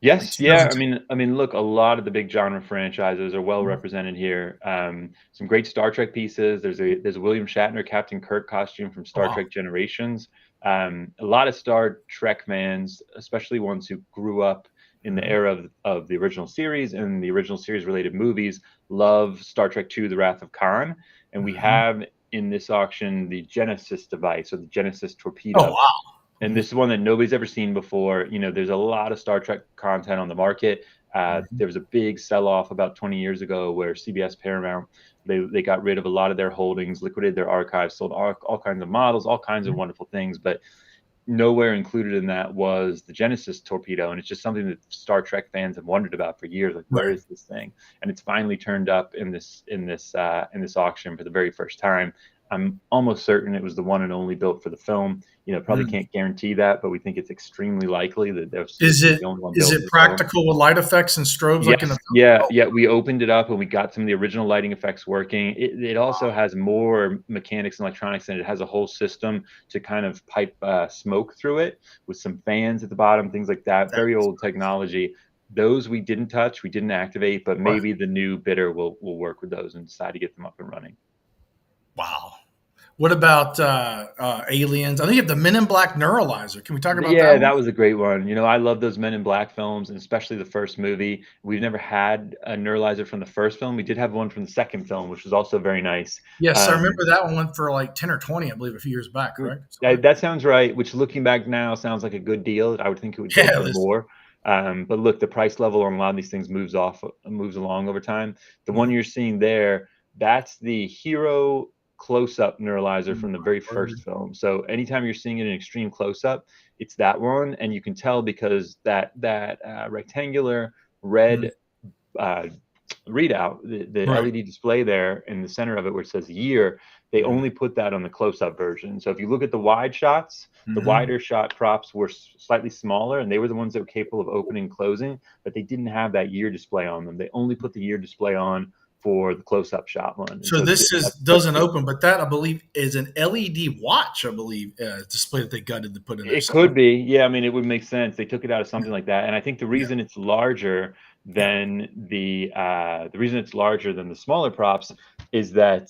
Yes, yeah. 2002. I mean, look, a lot of the big genre franchises are well Mhm. represented here. Some great Star Trek pieces. There's a William Shatner Captain Kirk costume from Oh, Star wow. Trek Generations. A lot of Star Trek fans, especially ones who grew up in the Mhm. era of the original series and the original series related movies, love Star Trek II: The Wrath of Khan. And we Mhm. have in this auction the Genesis device, or the Genesis Oh, torpedo, wow. and this is one that nobody's ever seen before. There's a lot of Star Trek content on the market. Mhm. There was a big sell-off about 20 years ago where CBS Paramount, they got rid of a lot of their holdings, liquidated their archives, sold all kinds of models, all kinds of Mhm. wonderful things, but nowhere included in that was the Genesis torpedo. And it's just something that Star Trek fans have wondered about for years, like, where Right. is this thing? And it's finally turned up in this auction for the very first time. I'm almost certain it was the one and only built for the film. Probably Mm. can't guarantee that, but we think it's extremely likely that this Is was it the only one is built it for the film. practical with light effects and strobes like in the Yes, film? yeah, Oh, yeah. We opened it up and we got some of the original lighting effects working. It also wow. has more mechanics and electronics, and it has a whole system to kind of pipe smoke through it with some fans at the bottom, things like that. That Very is old crazy. technology. Those we didn't touch, we didn't activate, but Right. maybe the new bidder will work with those and decide to get them up and running. Wow. What about aliens? I think you have the Men in Black Neuralizer. Can we talk about that Yeah, one? that was a great one. I love those Men in Black films, and especially the first movie. We've never had a neuralizer from the first film. We did have one from the second film, which was also very nice. Yes, I Um, remember that one went for like 10 or 20, I believe, a few years back, correct? that, that sounds right. Which, looking back now, sounds like a good deal. I would think it would go Yeah, for this. more. But look, the price level on a lot of these things moves along over time. The one Mhm. you're seeing there, that's the Hero. close-up neuralizer from the very Word. first film. So anytime you're seeing it in extreme close-up, it's that one, and you can tell because that rectangular red readout, the Right. LED display there in the center of it where it says year, they only put that on the close-up version. So if you look at the wide shots, the wider shot props were slightly smaller, and they were the ones that were capable of opening and closing, but they didn't have that year display on them. They only put the year display on for the close-up shot one. And So so this that's doesn't cool. open, but that I believe is an LED watch. I believe display that they gutted to put in there. It Something. could be. Yeah, I mean, it would make sense. They took it out of something like that. And I think the Yeah. reason it's larger Yeah. than the reason it's larger than the smaller props is that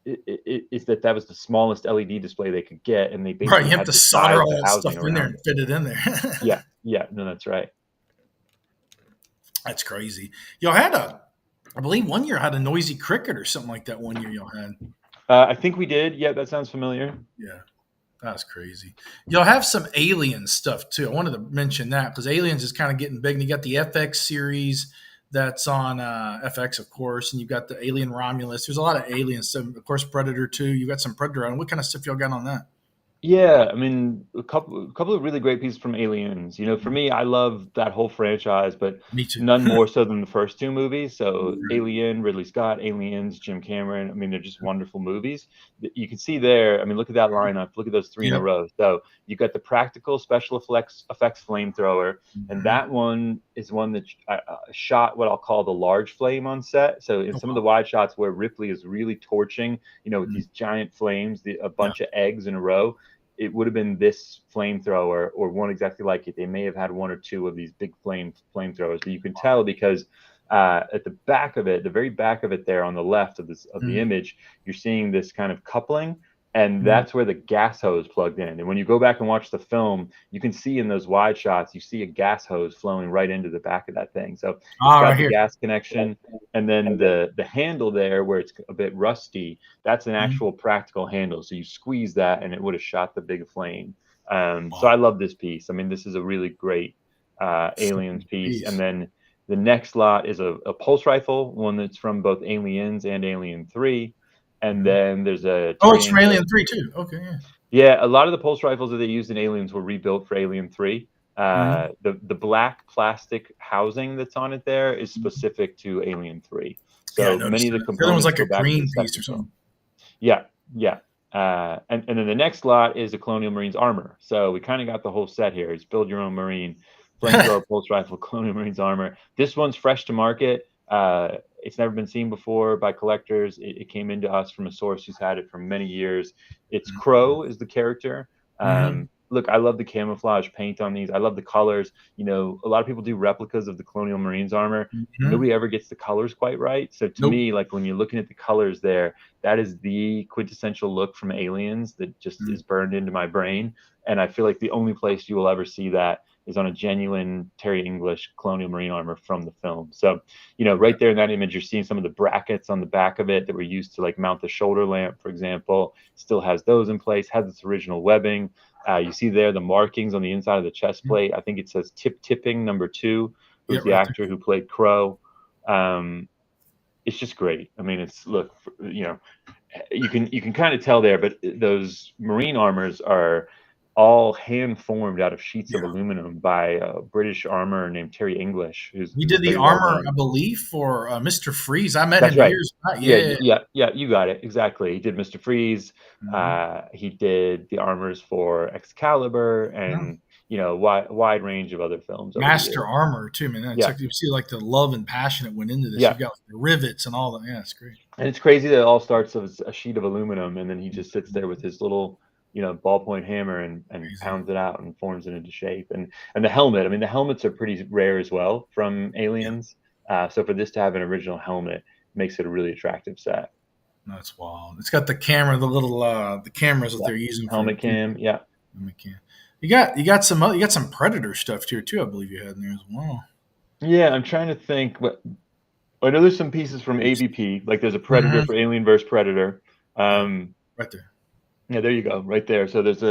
that was the smallest LED display they could get, and they Right. basically You have had to to solder size all the that stuff housing in there around and it. fit it in there. Yeah, yeah, no, that's right. That's crazy. Y'all had I believe one year had a noisy cricket or something like that. One year y'all had. I think we did. Yeah, that sounds familiar. Yeah. That's crazy. Y'all have some Alien stuff too. I wanted to mention that because Aliens is kind of getting big. And you got the FX series that's on FX, of course, and you've got the Alien Romulus. There's a lot of Alien stuff. Of course, Predator 2. You got some Predator on. What kind of stuff y'all got on that? Yeah, I mean, a couple of really great pieces from Aliens. You know, for me, I love that whole franchise, but Me too. none more so than the first two movies. So Right. Alien, Ridley Scott, Aliens, Jim Cameron. I mean, they're just wonderful movies. You can see there. I mean, look at that lineup. Look at those three in a Yep. row. So you got the practical special effects flamethrower, and Mhm. that one is one that shot what I'll call the large flame on set. So in Oh, some of wow. the wide shots where Ripley is really torching, you know, with Mhm. these giant flames, a Yeah. bunch of eggs in a row, it would have been this flamethrower or one exactly like it. They may have had one or two of these big flamethrowers, but you can tell because at the back of it, the very back of it there on the left of the Mhm. image, you're seeing this kind of coupling, and Mhm. that's where the gas hose plugged in. And when you go back and watch the film, you can see in those wide shots, you see a gas hose flowing right into the back of that thing. So it's Right got the here. gas connection, and then the handle there where it's a bit rusty, that's an Mhm. actual practical handle. So you squeeze that and it would have shot the big flame. So Wow. I love this piece. I mean, this is a really great Aliens Sweet piece. And piece. then the next lot is a pulse rifle, one that's from both Aliens and Alien 3. And Mhm. then there's a Oh, Terry it's from English. Alien 3 too. Okay. Yeah. Yeah, a lot of the pulse rifles that they used in Aliens were rebuilt for Alien 3. Mhm. The black plastic housing that's on it there is Mhm. specific to Alien 3. Yeah, I So many noticed of the that. The other one's components like go a back to the green piece or second something. film. Yeah, yeah. And then the next lot is the Colonial Marines armor. So we kind of got the whole set here. It's build your own Marine, flamethrower, pulse rifle, Colonial Marines armor. This one's fresh to market. It's never been seen before by collectors. It came into us from a source who's had it for many years. It's Crow is the character. Mhm. Look, I love the camouflage paint on these. I love the colors. You know, a lot of people do replicas of the Colonial Marines armor. Mhm. Nobody ever gets the colors quite right. So to Nope. me, like when you're looking at the colors there, that is the quintessential look from Aliens that just Mhm. is burned into my brain. And I feel like the only place you will ever see that is on a genuine Terry English Colonial Marine armor from the film. So, you know, Right. right there in that image, you're seeing some of the brackets on the back of it that were used to like mount the shoulder lamp, for example. Still has those in place, has its original webbing. You see there the markings on the inside of the chest plate. I think it says tipping number 2, Yeah, who's the right there. actor who played Crow. Um, it's just great. I mean, it's look, you know, you can kind of tell there, but those marine armors are all hand formed out of sheets of Yeah. aluminum by a British armorer named Terry English, He who's did the very well armor, known. I believe, for Mr. Freeze. I met That's him right. years back. Yeah, Yeah. yeah, yeah. You got it exactly. He did Mr. Freeze. Mhm. He did the armors for Excalibur, Yeah. and you know, wide range of other films over the Master years. armor too, man. It's Yeah, like you see like the love and passion that went into this. yeah. You've got like, the rivets and all that. Yeah, it's great. And it's crazy that it all starts as a sheet of aluminum, and then he just sits there with his little, you know, ballpoint hammer and Crazy. pounds it out and forms it into shape. And the helmet, I mean, the helmets are pretty rare as well from Yeah, Aliens. So for this to have an original helmet makes it a really attractive set. that's wild. It's got the camera, the little the cameras that Yeah, they're using for helmet cam. Yeah, you got some Predator stuff here too. I believe you had in there as well. yeah. I'm trying to think. But I know there's some pieces from AVP, like there's a Predator Mm-hmm. for Alien versus Predator. Yeah, Um, right there. Yeah, there you go, right there. So there's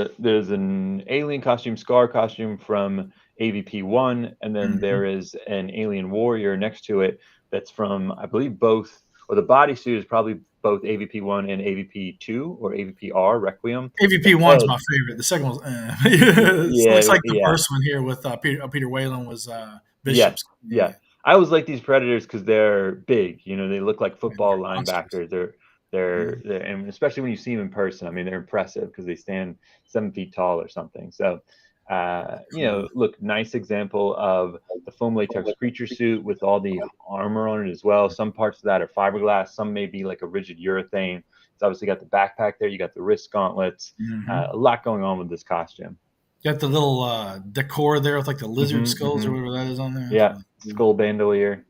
an alien costume, Scar costume from AVP one, and then Mm-hmm. there is an alien warrior next to it that's from I believe both, or the bodysuit is probably both AVP1 and AVP2 or AVP-R Requiem. AVP The one's head, my favorite. The second one's it looks yeah, like the yeah. first one here with Peter Whalen was Yes, Bishop's. yeah. Yeah, I always like these predators because they're big. You know, they look like yeah, they're football monsters. linebackers. Yeah. And especially when you see them in person. I mean, they're impressive because they stand 7 feet tall or something. So, Cool. look, nice example of the foam latex creature suit with all the armor on it as well. Some parts of that are fiberglass. Some may be like a rigid urethane. It's obviously got the backpack there. You got the wrist gauntlets. A lot going on with this costume. Got the little decor there with like the lizard Hmm, skulls or hmm. whatever that is on there. That's Yeah, really cool. skull bandolier,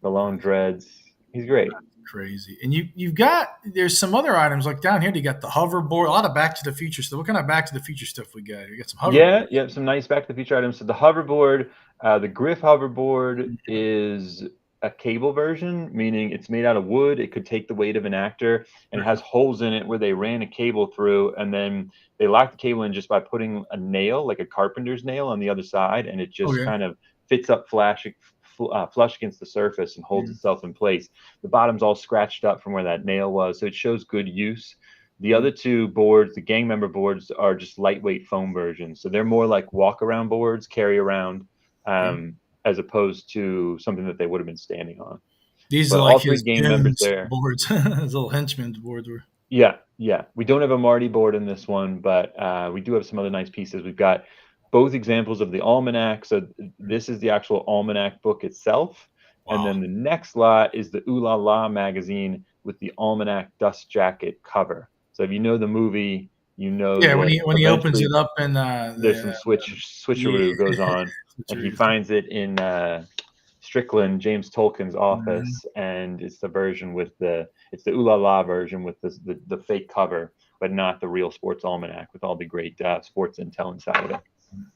the long dreads. He's great. Crazy. And you've got there's some other items like down here. You got the hoverboard, a lot of Back to the Future stuff. What kind of Back to the Future stuff we got? You got some Yeah, hoverboard. yeah, some nice Back to the Future items. So the hoverboard, the Griff hoverboard is a cable version, meaning it's made out of wood. It could take the weight of an actor, and it has holes in it where they ran a cable through, and then they locked the cable in just by putting a nail, like a carpenter's nail, on the other side, and it Oh just yeah. kind of fits up flush against the surface and holds Yeah. itself in place. The bottom's all scratched up from where that nail was, so it shows good use. The Yeah. other two boards, the gang member boards, are just lightweight foam versions. So they're more like walk around boards, carry around, Okay. as opposed to something that they would have been standing on. These are But like all three his gang members goons there. boards, his little henchman's boards were. Yeah, yeah. We don't have a Marty board in this one, but we do have some other nice pieces. We've got both examples of the almanac. So this is the actual almanac book itself. And Wow. then the next lot is the Ooh La La magazine with the almanac dust jacket cover. So if you know the movie, you know Yeah, that when he opens it eventually up and there's some yeah, switcheroo goes on, and he finds it in Strickland, James Tolkien's mhm. office, and it's the version with it's the Ooh La La version with the fake cover, but not the real sports almanac with all the great sports intel inside of it.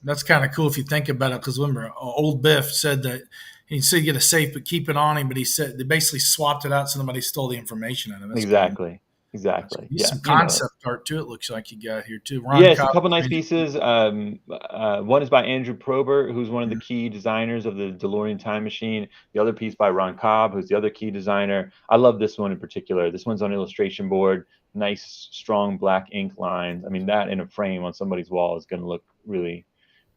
That's kind of cool if you think about it. Because remember, old Biff said that he said get a safe, but keep it on him. But he said they basically swapped it out, so nobody stole the information out of it. That's cool. Exactly, exactly. There's Yeah, some you know it. concept art too. It looks like you got here too. Ron Yes, a Cobb. couple nice pieces. One is by Andrew Probert, who's one of the key designers of the DeLorean time machine. The other piece by Ron Cobb, who's the other key designer. I love this one in particular. This one's on illustration board. Nice, strong black ink lines. I mean, that in a frame on somebody's wall is going to look really,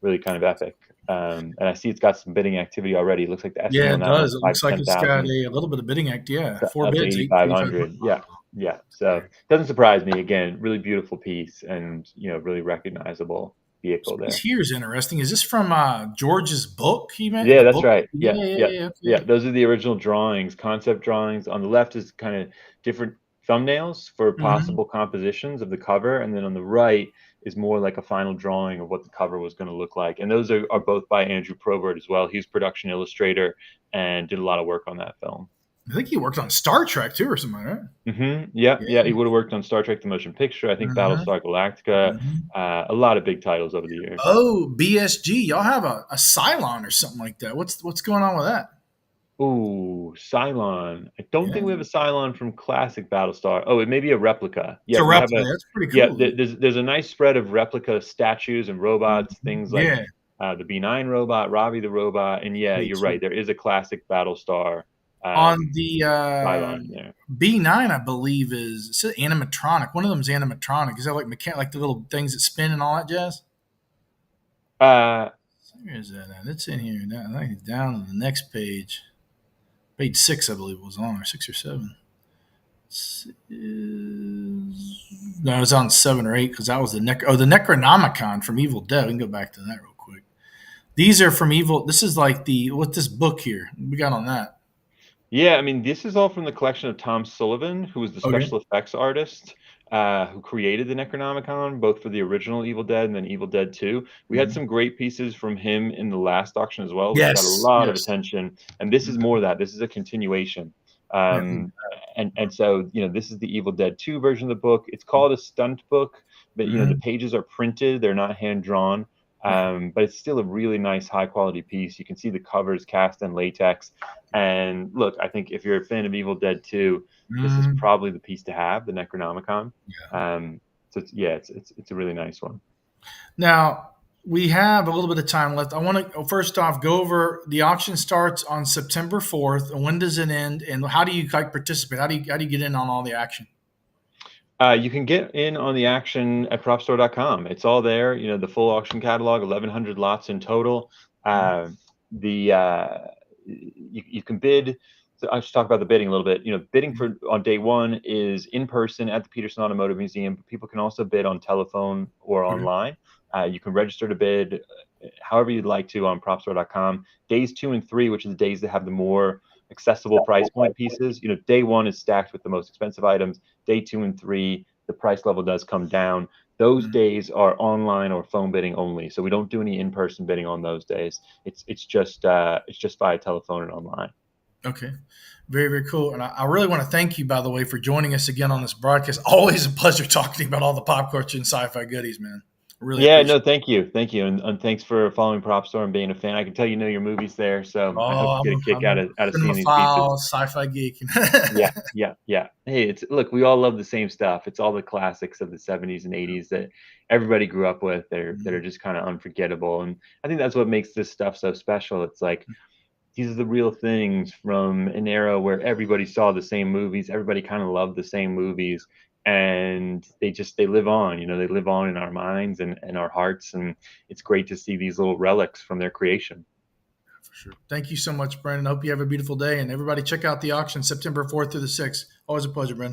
really kind of epic. And I see it's got some bidding activity already. It looks like the estimate Yeah, on it that one's does. It five looks to like ten it's got thousand, a little bit of bidding act. Yeah, four up to bids, 8,500. 8,500. Yeah, yeah. So doesn't surprise me. Again, really beautiful piece, and really recognizable So vehicle these there. here is interesting. Is this from George's book? He meant Yeah, the that's book. right. Yeah, Yeah, yeah, yeah, yeah. yeah. Okay. Those are the original drawings, concept drawings. On the left is kind of different thumbnails for Hmm. possible compositions of the cover, and then on the right is more like a final drawing of what the cover was going to look like. And those are both by Andrew Probert as well. He's production illustrator and did a lot of work on that film. I think he worked on Star Trek too, or something, right? Yeah, Yeah. yeah. He would have worked on Star Trek: The Motion Picture. I think Hmm. Battlestar Galactica. Hmm. A lot of big titles over the years. Oh, BSG. Y'all have a Cylon or something like that. What's going on with that? Ooh, Cylon. I don't think Yeah. we have a Cylon from classic Battlestar. Oh, it may be a replica. It's Yeah, a we have replica. a That's pretty yeah. cool. There's a nice spread of replica statues and robots, Mhm. things like Yeah. the B9 robot, Robbie the robot, and yeah, Pretty you're right. sweet. There is a classic Battlestar On um, the Cylon in there. B9, I believe is it says animatronic. One of them's animatronic. Is that like like the little things that spin and all that jazz? Uh, Where is that at? It's in here. I think it's down to the next page. Page 6, I believe it was on, or 6 or 7. No, it's on 7 or 8 because that was the Necronomicon from Evil Dead. We can go back to that real quick. These are from Evil. This is like this book here we got on that. Yeah, I mean, this is all from the collection of Tom Sullivan, who was the Okay. special effects artist who created the Necronomicon, both for the original Evil Dead and then Evil Dead 2. We had Mhm. some great pieces from him in the last auction as well, which got a Yes. lot of Yes. attention. And this is more of that. This is a continuation. Yeah. And so, this is the Evil Dead 2 version of the book. It's called a stunt book, but, the Mhm. pages are printed. They're not hand drawn. Right. But it's still a really nice, high quality piece. You can see the covers cast in latex. And look, I think if you're a fan of Evil Dead 2, this is Mhm. probably the piece to have, the Necronomicon. Yeah. So it's a really nice one. Now, We have a little bit of time left. I want to first off go over the auction starts on September 4th. And when does it end? And how do you like participate? How do you get in on all the action? You can get in on the action at PropStore.com. It's all there. You know, the full auction catalog, 1,100 lots in total. Mhm. The You can bid. So I'll just talk about the bidding a little bit. You know, bidding for on day one is in person at the Peterson Automotive Museum, but people can also bid on telephone or Okay. online. You can register to bid however you'd like to on PropStore.com. Days 2 and 3, which are the days that have the more accessible price point pieces. You know, day one is stacked with the most expensive items. Day 2 and 3, the price level does come down. Those Mhm. days are online or phone bidding only, so we don't do any in-person bidding on those days. It's just via telephone and online. Okay. Very, very cool. And I really want to thank you, by the way, for joining us again on this broadcast. Always a pleasure talking to you about all the pop culture and sci-fi goodies, man. Really Yeah, appreciate no, thank you, and thanks for following PropStore and being a fan. I can tell you know your movies there, it. so I hope Oh, you get a kick I'm a out of seeing these pieces. cinemaphile, sci-fi geek. Yeah, yeah, yeah. Hey, it's look, we all love the same stuff. It's all the classics of the 70s and 80s that everybody grew up with that are just kind of unforgettable. And I think that's what makes this stuff so special. It's like these are the real things from an era where everybody saw the same movies, everybody kind of loved the same movies, and they live on, you know, they live on in our minds and our hearts, and it's great to see these little relics from their creation. For sure. Thank you so much, Brandon. I hope you have a beautiful day. And everybody check out the auction September 4th through the 6th. Always a pleasure, Brandon.